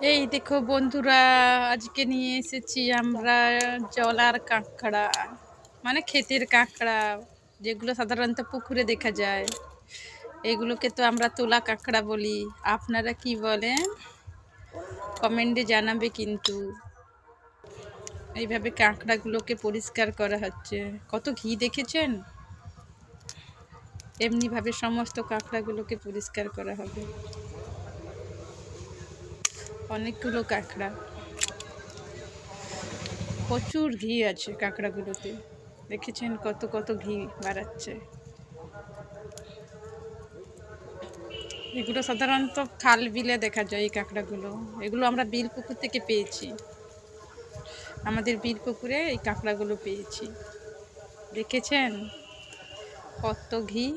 এই দেখো বন্ধুরা, আজকে নিয়ে এসেছি আমরা জলার কাঁকড়া, মানে ক্ষেতের কাঁকড়া, যেগুলো সাধারণত পুকুরে দেখা যায়। এগুলোকে তো আমরা তোলা কাঁকড়া বলি। আপনারা কি বলেন কমেন্টে জানাবে কিন্তু। এইভাবে কাঁকড়াগুলোকে পরিষ্কার করা হচ্ছে। কত ঘি দেখেছেন? এমনিভাবে সমস্ত কাঁকড়াগুলোকে পরিষ্কার করা হবে। অনেকগুলো কাঁকড়া, প্রচুর ঘি আছে কাঁকড়াগুলোতে। দেখেছেন কত কত ঘি বাড়াচ্ছে। এগুলো সাধারণত খাল বিলে দেখা যায় এই কাঁকড়াগুলো। এগুলো আমরা বিল পুকুর থেকে পেয়েছি। আমাদের বিল পুকুরে এই কাঁকড়াগুলো পেয়েছি। দেখেছেন কত ঘি।